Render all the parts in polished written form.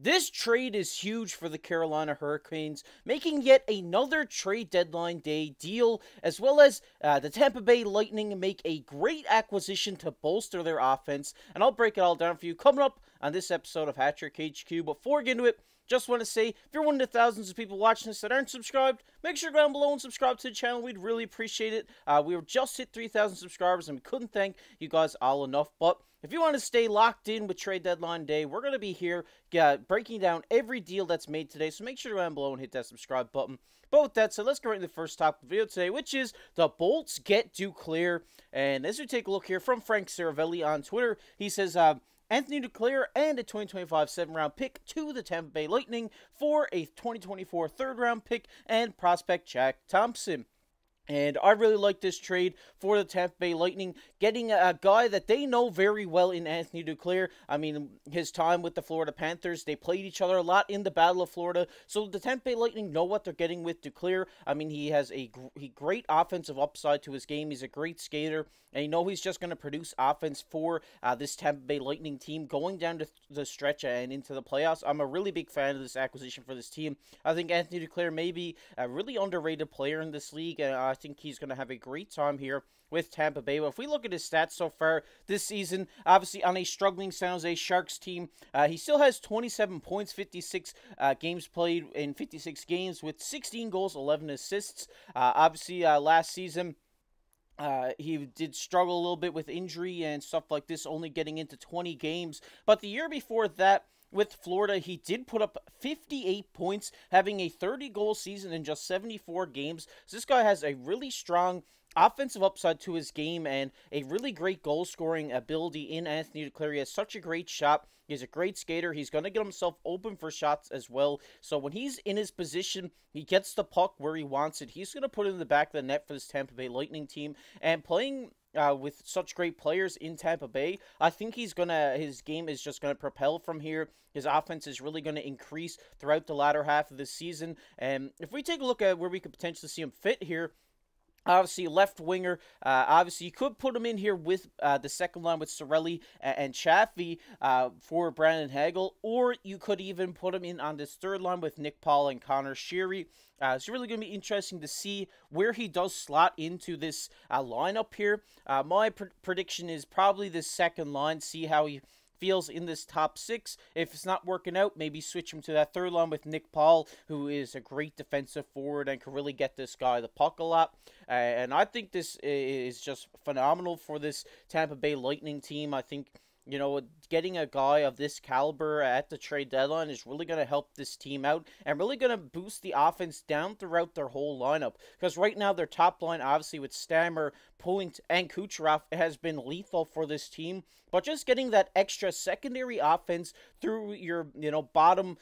This trade is huge for the Carolina Hurricanes, making yet another trade deadline day deal, as well as the Tampa Bay Lightning make a great acquisition to bolster their offense. And I'll break it all down for you coming up on this episode of Hat Trick HQ. Before we get into it, just want to say, if you're one of the thousands of people watching this that aren't subscribed, make sure to go down below and subscribe to the channel. We'd really appreciate it. We were just hit 3,000 subscribers, and we couldn't thank you guys all enough. But if you want to stay locked in with trade deadline day, we're going to be here breaking down every deal that's made today. So make sure to go down below and hit that subscribe button. But with that said, let's get right into the first topic of the video today, which is the Bolts get Duclair. And as we take a look here from Frank Saravelli on Twitter, he says, Anthony Duclair and a 2025 7th-round pick to the Tampa Bay Lightning for a 2024 3rd-round pick and prospect Jack Thompson. And I really like this trade for the Tampa Bay Lightning, getting a guy that they know very well in Anthony Duclair. I mean, his time with the Florida Panthers, they played each other a lot in the Battle of Florida. So the Tampa Bay Lightning know what they're getting with Duclair. I mean, he has a great offensive upside to his game. He's a great skater, and you know he's just going to produce offense for this Tampa Bay Lightning team going down to the stretch and into the playoffs. I'm a really big fan of this acquisition for this team. I think Anthony Duclair may be a really underrated player in this league, and I think he's going to have a great time here with Tampa Bay. But if we look at his stats so far this season, obviously on a struggling San Jose Sharks team, he still has 27 points, 56 games played in 56 games with 16 goals, 11 assists. Obviously, last season, he did struggle a little bit with injury and stuff like this, only getting into 20 games. But the year before that, with Florida, he did put up 58 points, having a 30-goal season in just 74 games. So this guy has a really strong offensive upside to his game and a really great goal-scoring ability in Anthony Duclair. He has such a great shot. He's a great skater. He's going to get himself open for shots as well. So when he's in his position, he gets the puck where he wants it. He's going to put it in the back of the net for this Tampa Bay Lightning team. And playing with such great players in Tampa Bay, I think his game is just going to propel from here. His offense is really going to increase throughout the latter half of the season. And if we take a look at where we could potentially see him fit here, obviously, left winger. Obviously, you could put him in here with the second line with Cirelli and Chaffee for Brandon Hagel, or you could even put him in on this third line with Nick Paul and Connor Sheary. It's really going to be interesting to see where he does slot into this lineup here. My prediction is probably this second line, see how he feels in this top 6. If it's not working out, maybe switch him to that third line with Nick Paul, who is a great defensive forward and can really get this guy the puck a lot. And I think this is just phenomenal for this Tampa Bay Lightning team. I think, you know, getting a guy of this caliber at the trade deadline is really going to help this team out and really going to boost the offense down throughout their whole lineup. Because right now, their top line, obviously with Stammer, Point, and Kucherov, has been lethal for this team. But just getting that extra secondary offense through your, bottom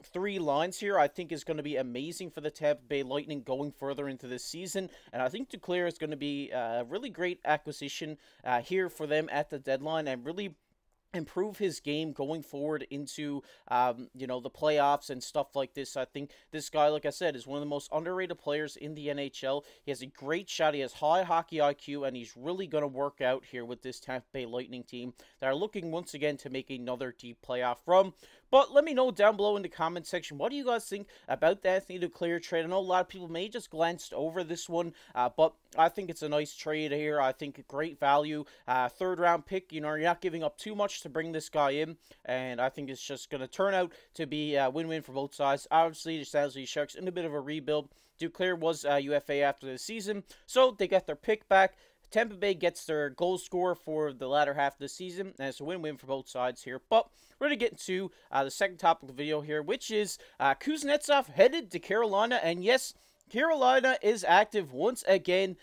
3 lines here, I think is going to be amazing for the Tampa Bay Lightning going further into this season. And I think Duclair is going to be a really great acquisition here for them at the deadline and really improve his game going forward into, the playoffs and stuff like this. I think this guy, like I said, is one of the most underrated players in the NHL. He has a great shot. He has high hockey IQ, and he's really going to work out here with this Tampa Bay Lightning team that are looking once again to make another deep playoff run. But let me know down below in the comment section, what do you guys think about the Anthony Duclair trade? I know a lot of people may just glanced over this one, but I think it's a nice trade here. I think great value. 3rd-round pick, you're not giving up too much to bring this guy in, and I think it's just going to turn out to be a win-win for both sides. Obviously, the San Jose Sharks in a bit of a rebuild. Duclair was UFA after the season, so they got their pick back. Tampa Bay gets their goal scorer for the latter half of the season, and it's a win-win for both sides here. But we're going to get into the second topic of the video here, which is Kuznetsov headed to Carolina. And yes, Carolina is active once again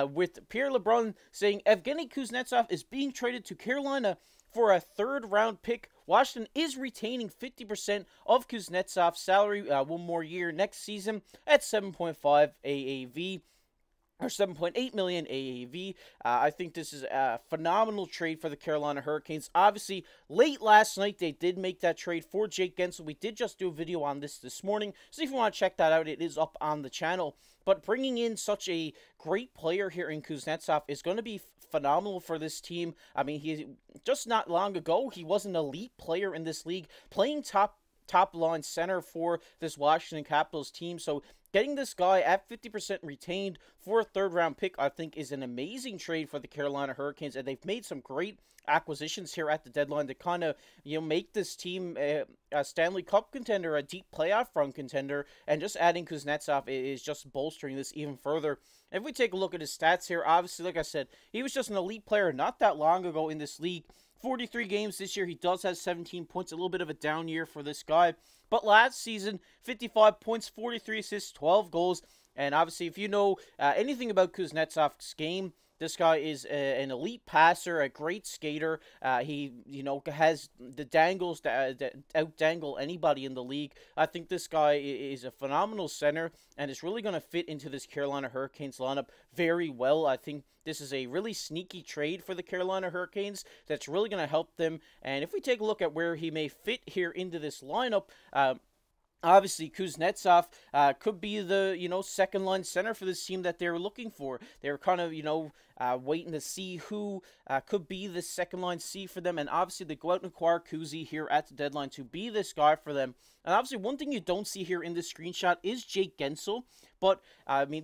with Pierre LeBrun saying Evgeny Kuznetsov is being traded to Carolina for a 3rd-round pick. Washington is retaining 50% of Kuznetsov's salary one more year next season at 7.5 AAV. Or 7.8 million AAV. I think this is a phenomenal trade for the Carolina Hurricanes. Obviously, late last night, they did make that trade for Jake Guentzel. We did just do a video on this morning. So if you want to check that out, it is up on the channel. But bringing in such a great player here in Kuznetsov is going to be phenomenal for this team. I mean, just not long ago, he was an elite player in this league, playing top top line center for this Washington Capitals team. So getting this guy at 50% retained for a third-round pick, I think, is an amazing trade for the Carolina Hurricanes, and they've made some great acquisitions here at the deadline to kind of, make this team a Stanley Cup contender, a deep playoff run contender, and just adding Kuznetsov is just bolstering this even further. If we take a look at his stats here, obviously, like I said, he was just an elite player not that long ago in this league. 43 games this year. He does have 17 points, a little bit of a down year for this guy. But last season, 55 points, 43 assists, 12 goals. And obviously, if you know anything about Kuznetsov's game, this guy is an elite passer, a great skater. He, has the dangles that out-dangle anybody in the league. I think this guy is a phenomenal center and is really going to fit into this Carolina Hurricanes lineup very well. I think this is a really sneaky trade for the Carolina Hurricanes that's really going to help them. And if we take a look at where he may fit here into this lineup, obviously, Kuznetsov could be the, second-line center for this team that they're looking for. They're kind of, waiting to see who could be the second-line C for them. And obviously, they go out and acquire Kuzi here at the deadline to be this guy for them. And obviously, one thing you don't see here in this screenshot is Jake Guentzel. But,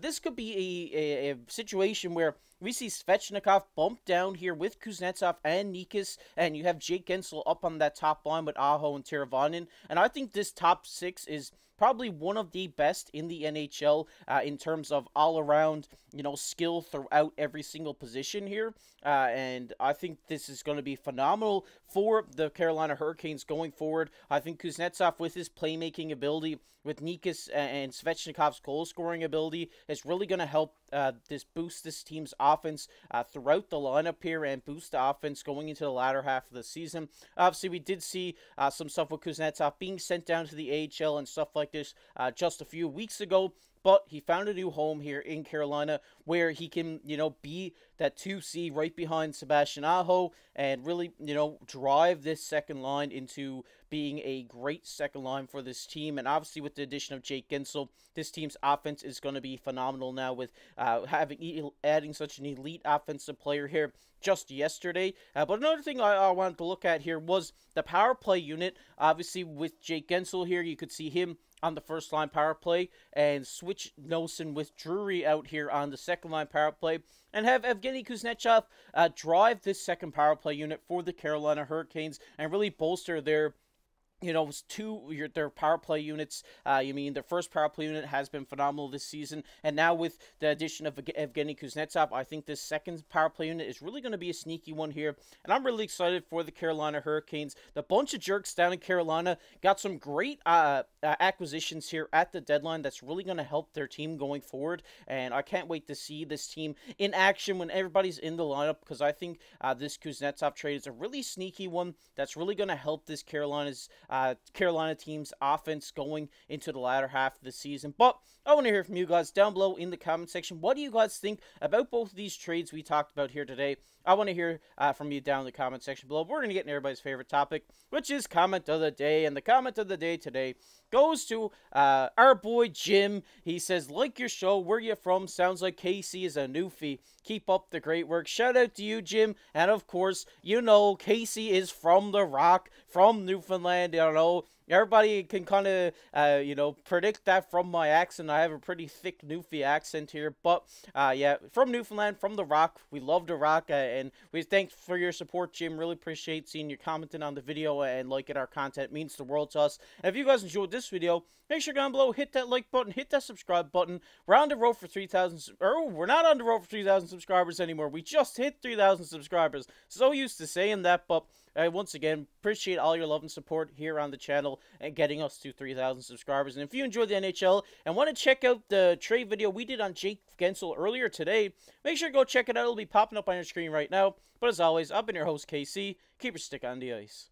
this could be a situation where we see Svechnikov bump down here with Kuznetsov and Nikas, and you have Jake Guentzel up on that top line with Aho and Teravainen. And I think this top six is probably one of the best in the NHL in terms of all-around, skill throughout every single position here. And I think this is going to be phenomenal for the Carolina Hurricanes going forward. I think Kuznetsov, with his playmaking ability, with Nikas and Svechnikov's goal-scoring ability, is really going to help boost this team's offense throughout the lineup here and boost the offense going into the latter half of the season. Obviously, we did see some stuff with Kuznetsov being sent down to the AHL and stuff like this just a few weeks ago. But he found a new home here in Carolina where he can, be that 2C right behind Sebastian Aho and really, drive this second line into being a great second line for this team. And obviously with the addition of Jake Guentzel, this team's offense is going to be phenomenal now with adding such an elite offensive player here just yesterday. But another thing I wanted to look at here was the power play unit. Obviously with Jake Guentzel here, you could see him on the first line power play and switch Nosen with Drury out here on the second line power play and have Evgeny Kuznetsov drive this second power play unit for the Carolina Hurricanes and really bolster their their power play units. Their first power play unit has been phenomenal this season, and now with the addition of Evgeny Kuznetsov, I think this second power play unit is really going to be a sneaky one here, and I'm really excited for the Carolina Hurricanes. The bunch of jerks down in Carolina got some great acquisitions here at the deadline that's really going to help their team going forward, and I can't wait to see this team in action when everybody's in the lineup, because I think this Kuznetsov trade is a really sneaky one that's really going to help this Carolina team's offense going into the latter half of the season. But I want to hear from you guys down below in the comment section. What do you guys think about both of these trades we talked about here today? I want to hear from you down in the comment section below. We're going to get into everybody's favorite topic, which is comment of the day. And the comment of the day today goes to our boy Jim. He says, like your show, where you from? Sounds like KC is a newfie. Keep up the great work. Shout out to you, Jim. And of course, Casey is from the Rock, from Newfoundland. Everybody can kind of, predict that from my accent. I have a pretty thick Newfie accent here. But, from Newfoundland, from the Rock. We love the Rock. And we thank for your support, Jim. Really appreciate seeing you commenting on the video and liking our content. It means the world to us. And if you guys enjoyed this video, make sure down below, hit that like button, hit that subscribe button. We're on the road for 3,000, we're not on the road for 3,000 subscribers anymore. We just hit 3,000 subscribers. So used to saying that, but once again, appreciate all your love and support here on the channel and getting us to 3,000 subscribers. And if you enjoyed the NHL and want to check out the trade video we did on Jake Guentzel earlier today, make sure to go check it out. It'll be popping up on your screen right now. But as always, I've been your host, KC. Keep your stick on the ice.